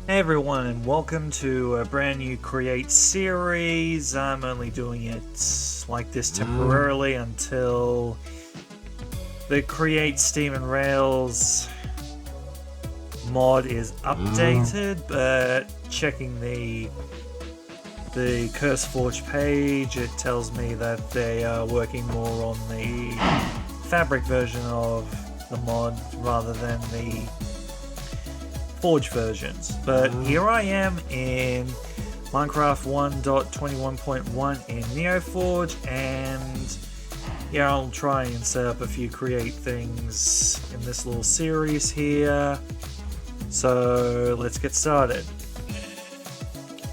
Hey everyone, and welcome to a brand new Create series. I'm only doing it like this temporarily until the Create Steam and Rails mod is updated, but checking the CurseForge page, it tells me that they are working more on the Fabric version of the mod rather than the Forge versions. But here I am in Minecraft 1.21.1 in NeoForge, and yeah, I'll try and set up a few Create things in this little series here. So let's get started.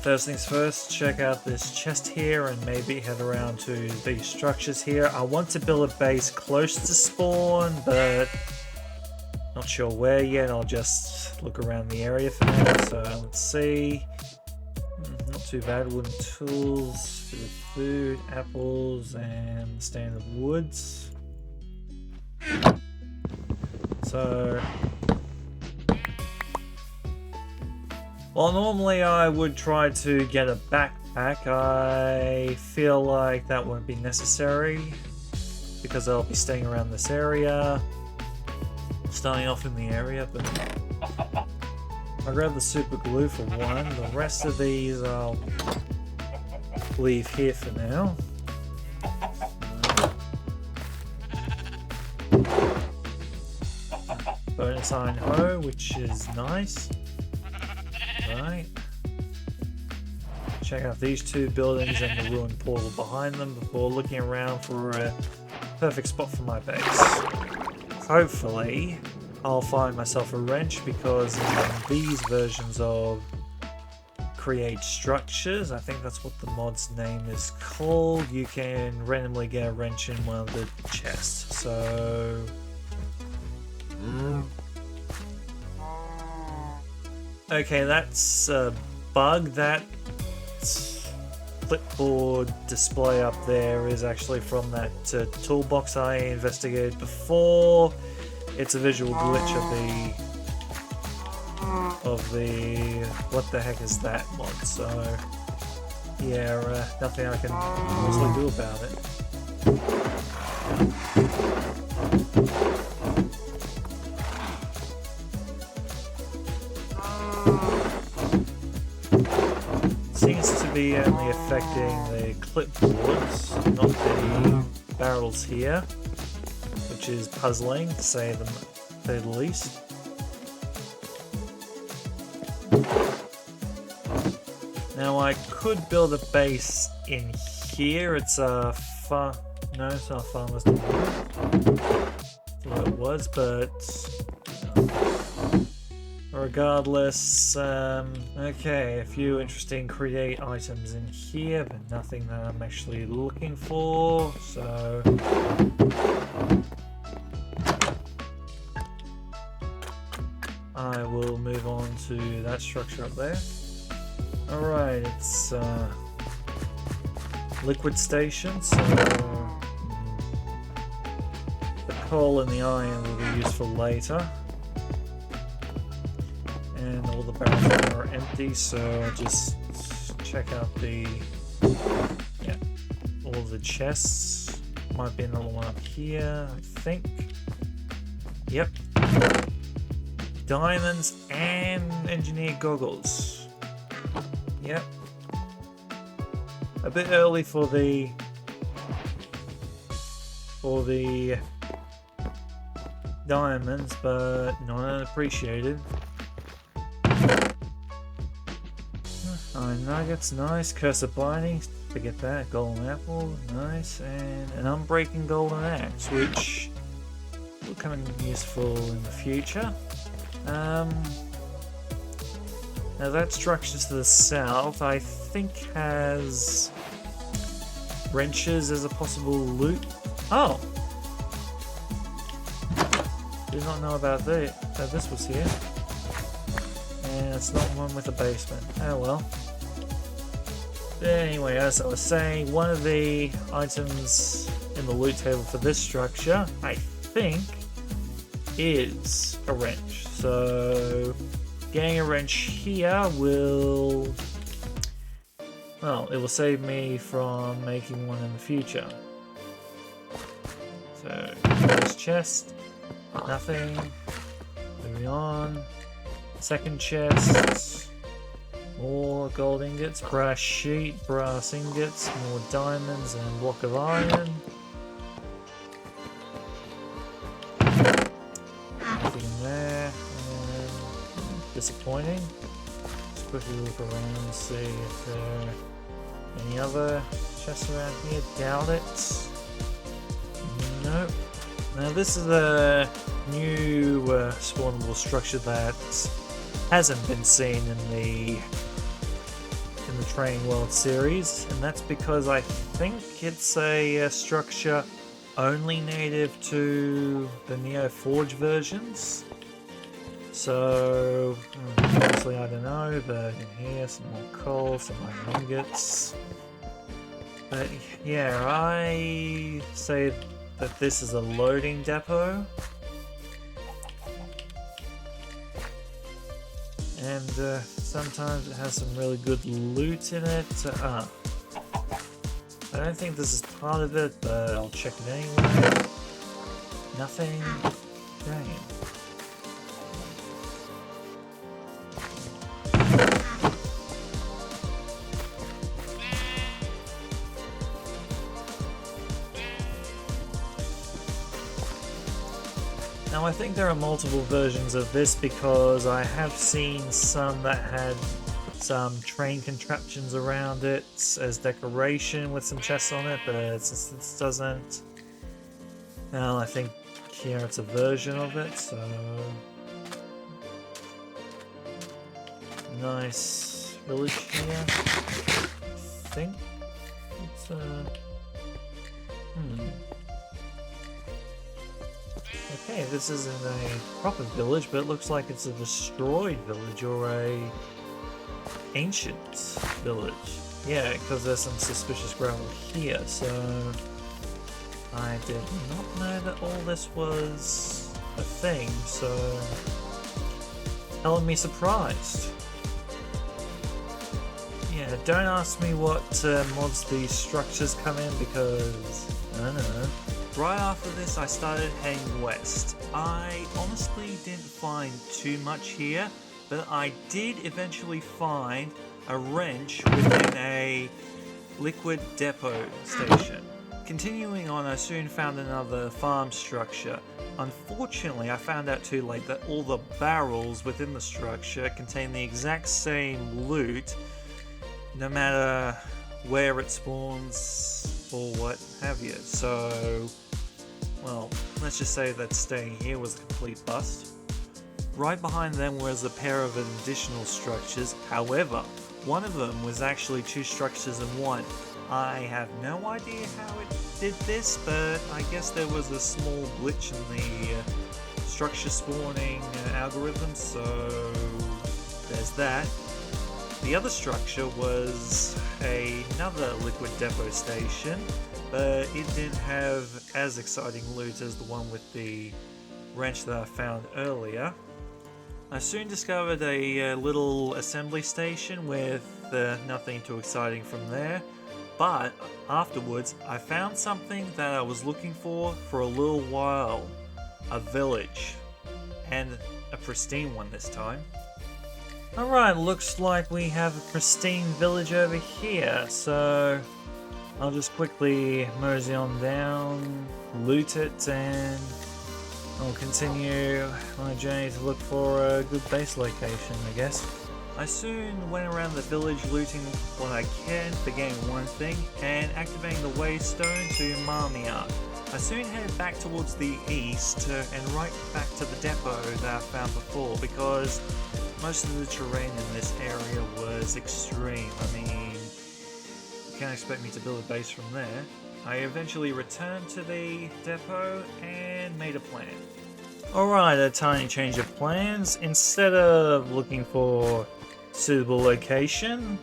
First things first, check out this chest here and maybe head around to these structures here. I want to build a base close to spawn, but not sure where yet. I'll just look around the area for now. So let's see. Not too bad. Wooden tools, bit of food, apples, and standard woods. So, well, normally I would try to get a backpack. I feel like that won't be necessary because I'll be staying around this area. Starting off in the area, but I'll grab the super glue for one. The rest of these I'll leave here for now. Bonus iron hoe, which is nice. Right. Check out these two buildings and the ruined portal behind them before looking around for a perfect spot for my base. Hopefully, I'll find myself a wrench, because in these versions of Create Structures, I think that's what the mod's name is called, you can randomly get a wrench in one of the chests. So, okay, that's a bug. That clipboard display up there is actually from that toolbox I investigated before. It's a visual glitch of the what the heck is that mod, so yeah, nothing I can honestly do about it. Seems to be only affecting the clipboards, not the barrels here, which is puzzling to say the least. Now I could build a base in here. It's a no, it's not a farmer's dog. Thought it was, but regardless, okay, a few interesting Create items in here, but nothing that I'm actually looking for, so I will move on to that structure up there. Alright, it's liquid station, so the coal and the iron will be used for later. And all the barrels are empty, so I'll just check out all of the chests. Might be another one up here, I think. Yep. Diamonds and engineer goggles. Yep. A bit early for the diamonds, but not unappreciated. Iron nuggets, nice. Curse of binding, forget that. Golden apple, nice. And an unbreaking golden axe, which will come in useful in the future. Now that structure to the south, I think, has wrenches as a possible loot. Oh! Did not know about that this was here. And it's not one with a basement. Oh well. But anyway, as I was saying, one of the items in the loot table for this structure, I think, is a wrench. So getting a wrench here will... well, it will save me from making one in the future. So, first chest, nothing. Moving on. Second chest, more gold ingots, brass sheet, brass ingots, more diamonds, and a block of iron. Nothing in there. And disappointing. Just quickly look around and see if there are any other chests around here. Doubt it. Nope. Now this is a new spawnable structure that hasn't been seen in the Training World series, and that's because I think it's a structure only native to the Neo Forge versions. So honestly, I don't know. But in here, some more coal, some more ingots. But yeah, I say that this is a loading depot. And sometimes it has some really good loot in it. I don't think this is part of it, but I'll check it anyway. Nothing. Great. Now I think there are multiple versions of this because I have seen some that had some train contraptions around it as decoration with some chests on it, but since this doesn't, well, I think here it's a version of it, so nice village here. I think it's okay, this isn't a proper village, but it looks like it's a destroyed village or a ancient village. Yeah, because there's some suspicious gravel here, so I did not know that all this was a thing, so telling me surprised. Yeah, don't ask me what mods these structures come in because I don't know. Right after this, I started heading west. I honestly didn't find too much here, but I did eventually find a wrench within a liquid depot station. Continuing on, I soon found another farm structure. Unfortunately, I found out too late that all the barrels within the structure contain the exact same loot, no matter where it spawns or what have you. So, well, let's just say that staying here was a complete bust. Right behind them was a pair of additional structures. However, one of them was actually two structures in one. I have no idea how it did this, but I guess there was a small glitch in the structure spawning algorithm, so there's that. The other structure was another liquid depot station, but it didn't have as exciting loot as the one with the wrench that I found earlier. I soon discovered a little assembly station with nothing too exciting from there, but afterwards I found something that I was looking for a little while. A village. And a pristine one this time. Alright, looks like we have a pristine village over here, so I'll just quickly mosey on down, loot it, and I'll continue my journey to look for a good base location, I guess. I soon went around the village looting what I can, forgetting one thing, and activating the waystone to Marmia. I soon headed back towards the east and right back to the depot that I found before, because most of the terrain in this area was extreme. I mean, you can't expect me to build a base from there. I eventually returned to the depot and made a plan. Alright, a tiny change of plans. Instead of looking for suitable location,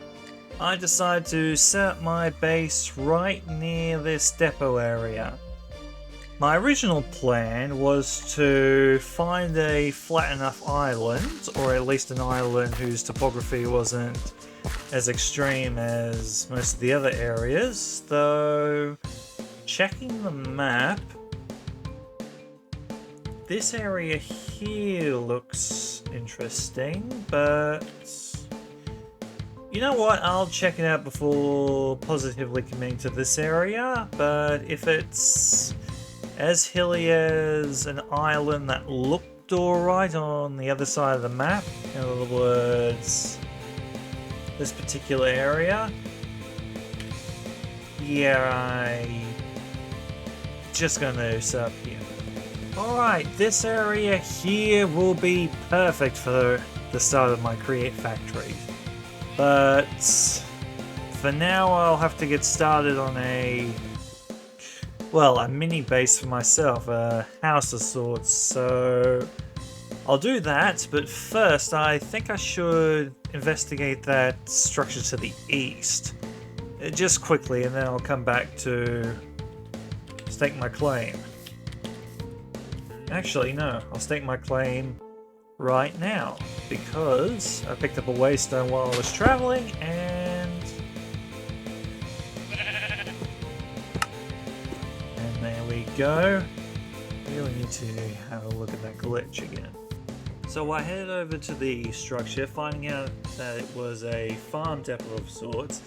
I decided to set up my base right near this depot area. My original plan was to find a flat enough island, or at least an island whose topography wasn't as extreme as most of the other areas, though checking the map, this area here looks interesting, but you know what, I'll check it out before positively committing to this area, but if it's as hilly as an island that looked alright on the other side of the map, in other words, this particular area, yeah, I just gonna set up here. Alright, this area here will be perfect for the start of my Create Factory. But for now, I'll have to get started on a mini base for myself, a house of sorts. So I'll do that, but first I think I should investigate that structure to the east. Just quickly, and then I'll come back to stake my claim. Actually, no, I'll stake my claim right now, because I picked up a waystone while I was traveling, and there we go. Really need to have a look at that glitch again. So I headed over to the structure, finding out that it was a farm depot of sorts,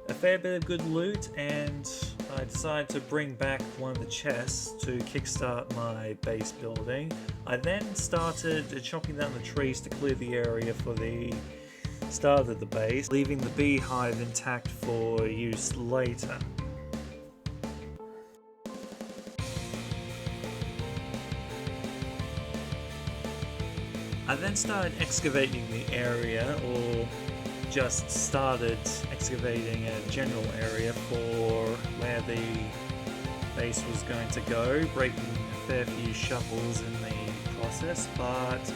a fair bit of good loot, and I decided to bring back one of the chests to kickstart my base building. I then started chopping down the trees to clear the area for the start of the base, leaving the beehive intact for use later. I then started excavating the area, or just started excavating a general area for where the base was going to go, breaking a fair few shovels in the process, but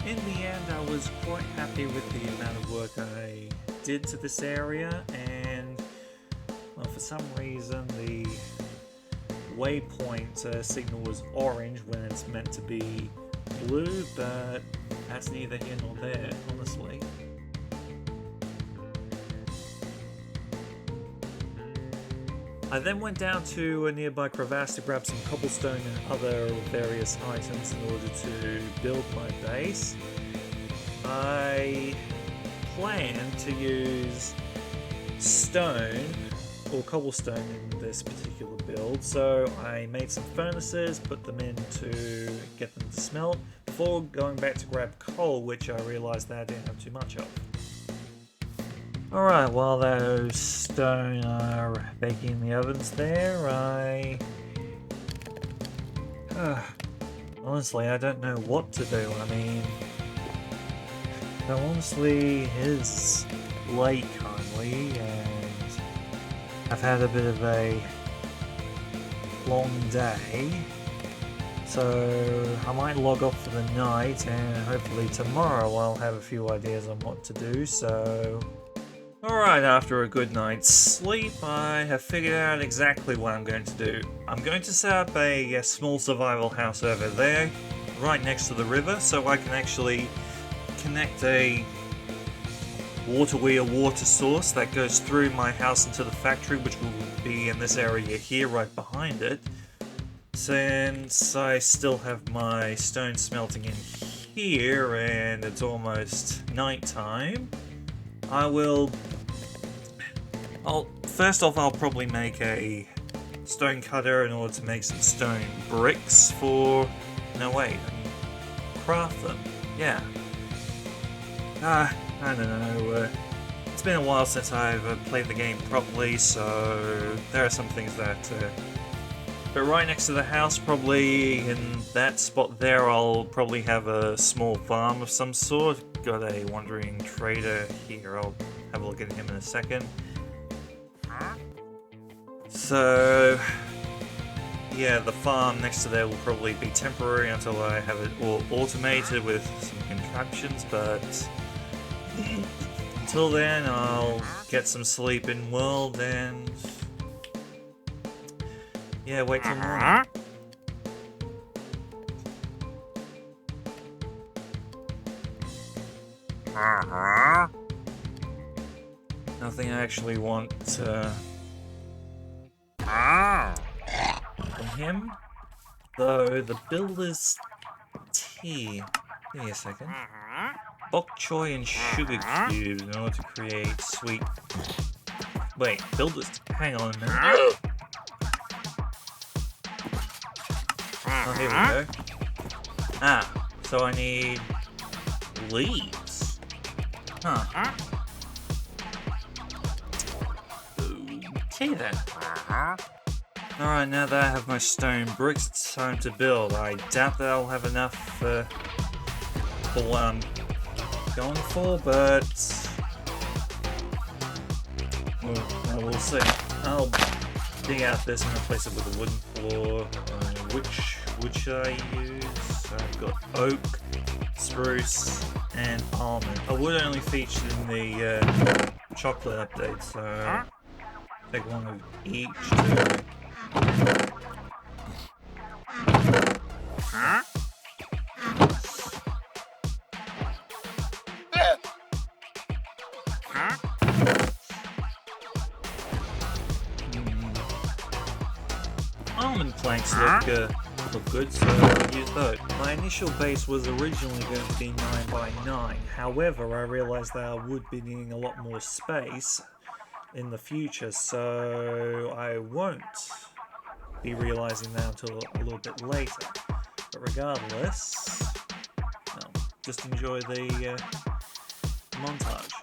in the end I was quite happy with the amount of work I did to this area, and well, for some reason the waypoint signal was orange when it's meant to be blue, but that's neither here nor there, honestly. I then went down to a nearby crevasse to grab some cobblestone and other various items in order to build my base. I plan to use stone or cobblestone in this particular build, so I made some furnaces, put them in to get them to smelt, before going back to grab coal, which I realised that I didn't have too much of. Alright, while those stone are baking in the ovens there, honestly, I don't know what to do. I mean, so honestly, it is late currently, and I've had a bit of a long day, so I might log off for the night, and hopefully tomorrow I'll have a few ideas on what to do, so... Alright, after a good night's sleep, I have figured out exactly what I'm going to do. I'm going to set up a small survival house over there, right next to the river, so I can actually connect a water wheel water source that goes through my house into the factory, which will be in this area here, right behind it. Since I still have my stone smelting in here, and it's almost night time, first off, I'll probably make a stone cutter in order to make some stone bricks for... No, wait, craft them, yeah. I don't know, it's been a while since I've played the game properly, so there are some things that... But right next to the house, probably in that spot there, I'll probably have a small farm of some sort. Got a wandering trader here, I'll have a look at him in a second. So, yeah, the farm next to there will probably be temporary until I have it all automated with some contraptions, but until then I'll get some sleep in world and... Yeah, wait till morning. Nothing I actually want from him. Though the builder's tea. Give me a second. Bok choy and sugar cubes in order to create sweet. Wait, builder's. Hang on a minute. Oh, here we go. Ah, so I need leaves. Huh. Okay then. Alright, now that I have my stone bricks, it's time to build. I doubt that I'll have enough for what I'm going for, but we'll see. I'll dig out this and replace it with a wooden floor. Which wood should I use? I've got oak, spruce, and almond. I would only feature in the chocolate update, so take one of each too. Almond planks look good, so I'll use those. My initial base was originally going to be 9 by 9. However, I realised that I would be needing a lot more space in the future, so I won't be realising that until a little bit later. But regardless, well, just enjoy the montage.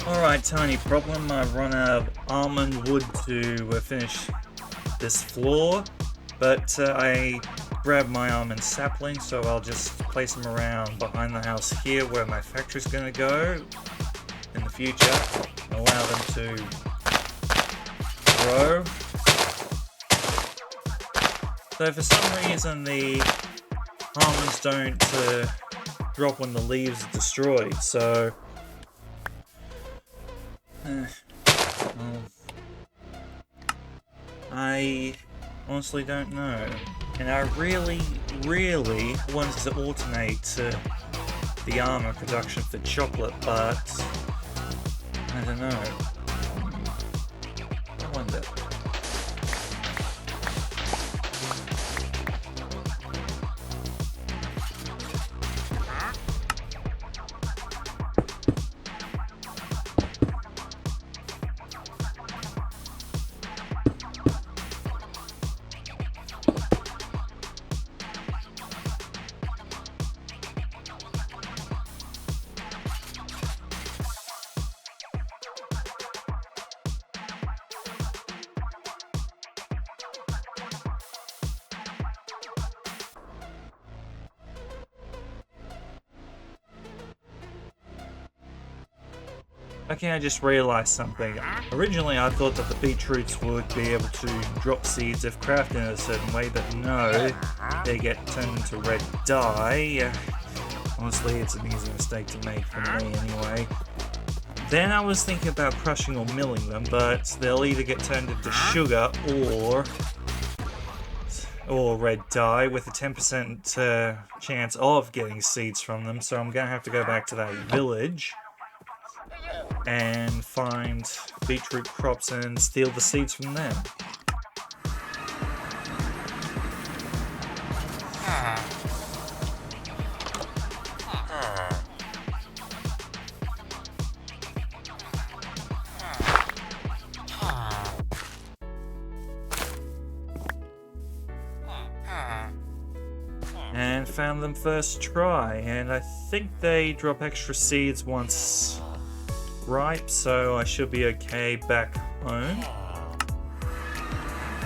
Alright, tiny problem. I've run out of almond wood to finish this floor, but I grabbed my almond saplings, so I'll just place them around behind the house here where my factory's going to go in the future. Allow them to grow. So for some reason the almonds don't drop when the leaves are destroyed, so I honestly don't know. And I really wanted to alternate the almond production for chocolate, but I don't know. I wonder. Okay, I just realised something. Originally I thought that the beetroots would be able to drop seeds if crafted in a certain way, but no, they get turned into red dye. Honestly, it's an easy mistake to make for me anyway. Then I was thinking about crushing or milling them, but they'll either get turned into sugar or red dye with a 10% chance of getting seeds from them, so I'm going to have to go back to that village and find beetroot crops and steal the seeds from them. found them first try, and I think they drop extra seeds once ripe, so I should be okay back home.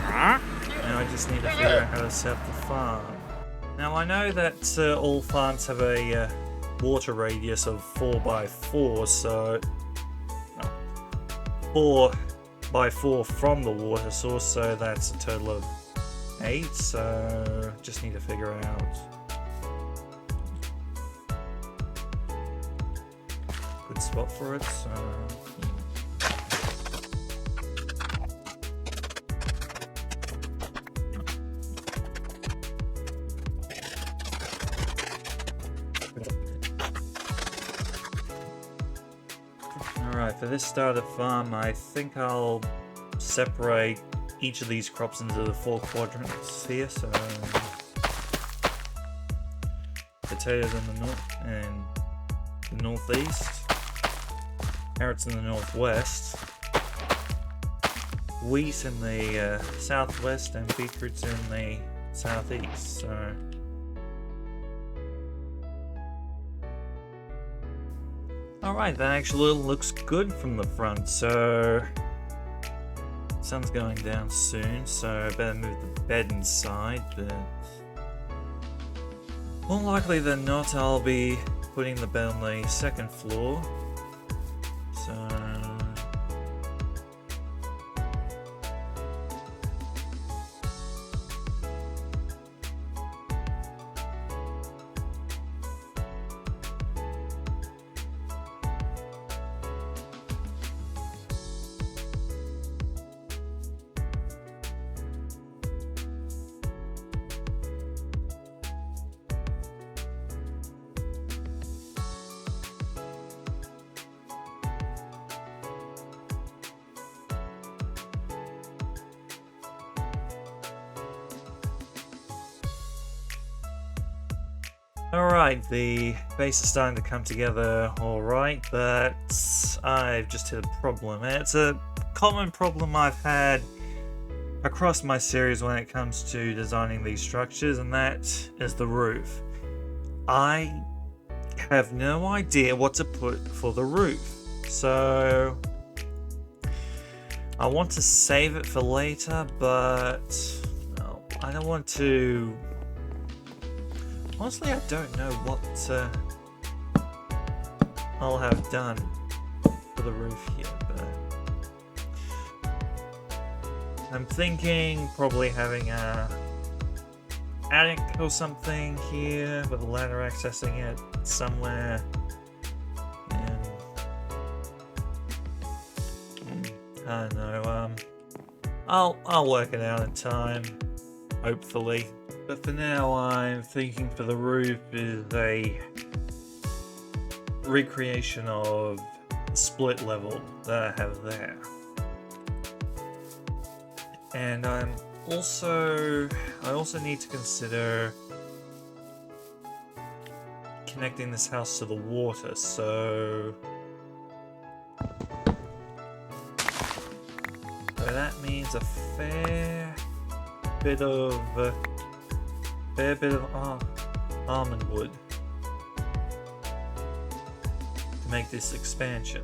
Now I just need to figure out how to set up the farm. Now I know that all farms have a water radius of 4x4, so 4x4 from the water source, so that's a total of 8, so just need to figure out good spot for it. So alright, for this starter farm, I think I'll separate each of these crops into the 4 quadrants here. So potatoes in the north and the northeast, carrots in the northwest, wheat in the southwest, and beetroots in the southeast. So alright, that actually looks good from the front. So sun's going down soon, so I better move the bed inside, but more likely than not I'll be putting the bed on the 2nd floor. So alright, the base is starting to come together alright, but I've just hit a problem, and it's a common problem I've had across my series when it comes to designing these structures, and that is the roof. I have no idea what to put for the roof, so I want to save it for later, but I don't want to. Honestly, I don't know what I'll have done for the roof here, but I'm thinking probably having a attic or something here with a ladder accessing it somewhere, and I don't know. I'll work it out in time, hopefully. But for now, I'm thinking for the roof is a recreation of the split level that I have there. And I also need to consider connecting this house to the water, so that means a fair bit of almond wood to make this expansion.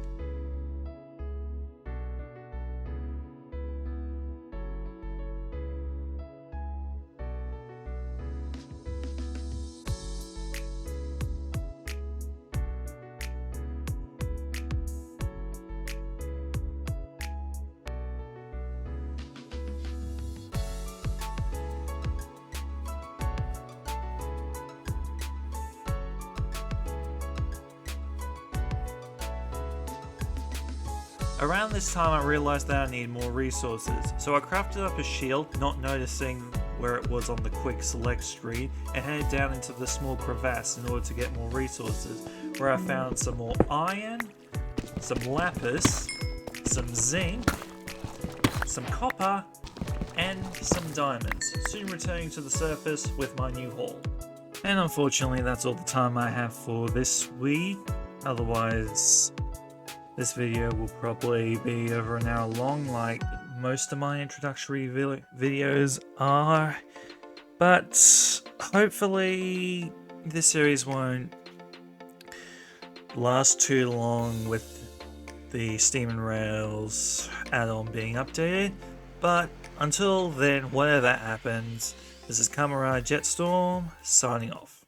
Around this time I realised that I need more resources, so I crafted up a shield, not noticing where it was on the quick select screen, and headed down into the small crevasse in order to get more resources, where I found some more iron, some lapis, some zinc, some copper, and some diamonds, soon returning to the surface with my new haul. And unfortunately that's all the time I have for this week, otherwise this video will probably be over an hour long like most of my introductory videos are, but hopefully this series won't last too long with the Steam and Rails add-on being updated, but until then, whenever that happens, this is Kamen JetStorm signing off.